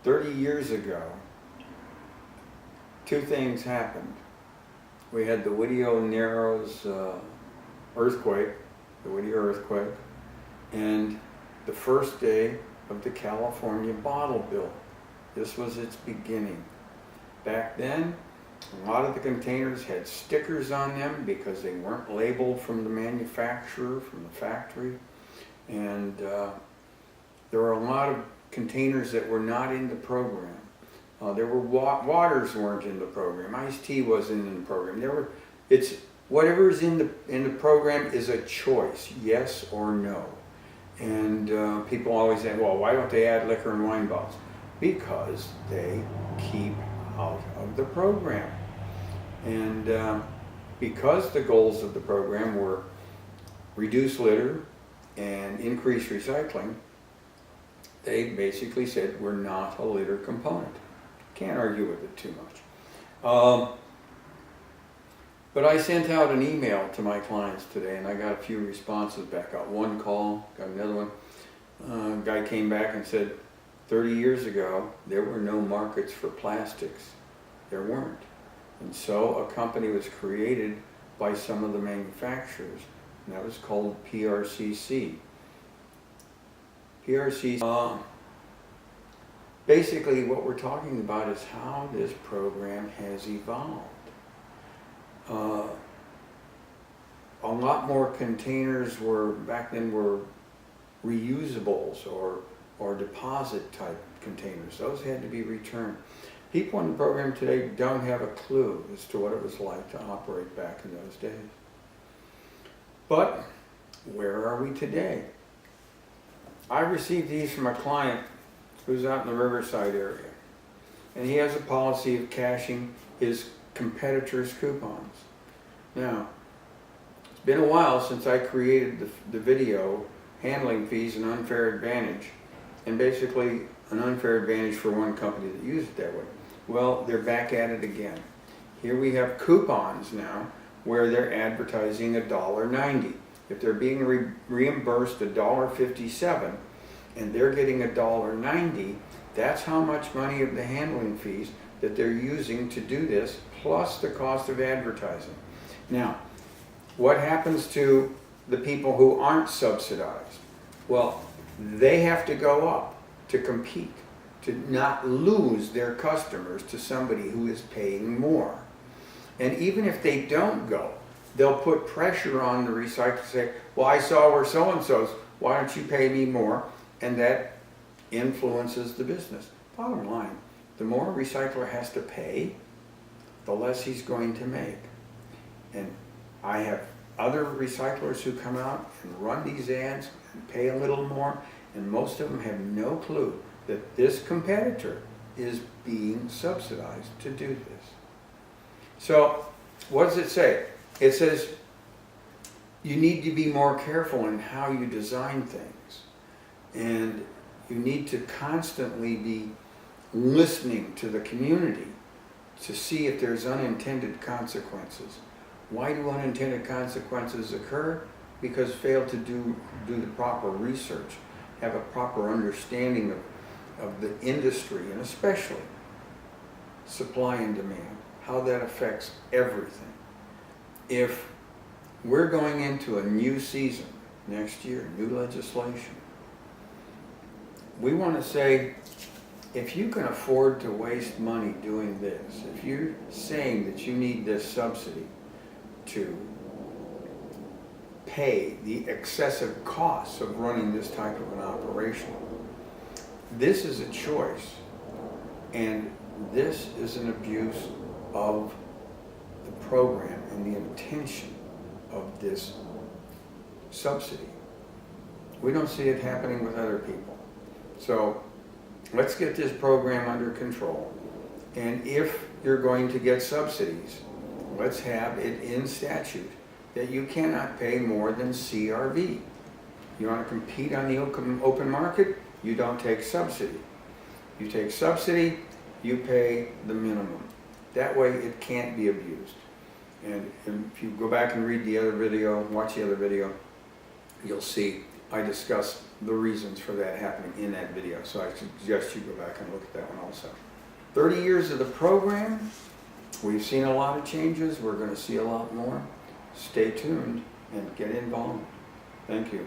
30 years ago, two things happened. We had the Whittier Narrows earthquake, the Whittier earthquake, and the first day of the California bottle bill. This was its beginning. Back then, a lot of the containers had stickers on them because they weren't labeled from the manufacturer, from the factory. And there were a lot of containers that were not in the program. There were waters weren't in the program. Iced tea wasn't in the program. It's whatever is in the program is a choice, yes or no. And people always say, well, why don't they add liquor and wine bottles? Because they keep out of the program. And because the goals of the program were reduce litter and increase recycling, they basically said we're not a litter component. Can't argue with it too much. But I sent out an email to my clients today and I got a few responses back. Got one call, got another one. Guy came back and said, 30 years ago, there were no markets for plastics. There weren't. And so a company was created by some of the manufacturers, and that was called PRCC. PRCC, basically what we're talking about is how this program has evolved. A lot more containers back then were reusables or deposit type containers. Those had to be returned. People in the program today don't have a clue as to what it was like to operate back in those days. But where are we today? I received these from a client who's out in the Riverside area. And he has a policy of cashing his competitors' coupons. Now, it's been a while since I created the video, Handling Fees and Unfair Advantage, and basically an unfair advantage for one company that used it that way. Well, they're back at it again. Here we have coupons now where they're advertising $1.90. If they're being reimbursed $1.57 and they're getting $1.90, that's how much money of the handling fees that they're using to do this, plus the cost of advertising. Now, what happens to the people who aren't subsidized? Well, they have to go up to compete, to not lose their customers to somebody who is paying more. And even if they don't go, they'll put pressure on the recycler to say, well, I saw where so-and-so's, why don't you pay me more? And that influences the business. Bottom line, the more a recycler has to pay, the less he's going to make. And I have other recyclers who come out and run these ads and pay a little more, and most of them have no clue that this competitor is being subsidized to do this. So what does it say? It says you need to be more careful in how you design things, and you need to constantly be listening to the community to see if there's unintended consequences. Why do unintended consequences occur? Because fail to do the proper research, have a proper understanding of the industry, and especially supply and demand, how that affects everything. If we're going into a new season next year, new legislation, we want to say, if you can afford to waste money doing this, if you're saying that you need this subsidy to pay the excessive costs of running this type of an operation, this is a choice, and this is an abuse of the program and the intention of this subsidy. We don't see it happening with other people. So let's get this program under control. And if you're going to get subsidies, let's have it in statute that you cannot pay more than CRV. You want to compete on the open market, you don't take subsidy. You take subsidy, you pay the minimum. That way it can't be abused. And if you go back and read the other video, watch the other video, you'll see I discussed the reasons for that happening in that video. So I suggest you go back and look at that one also. 30 years of the program. We've seen a lot of changes. We're going to see a lot more. Stay tuned and get involved. Thank you.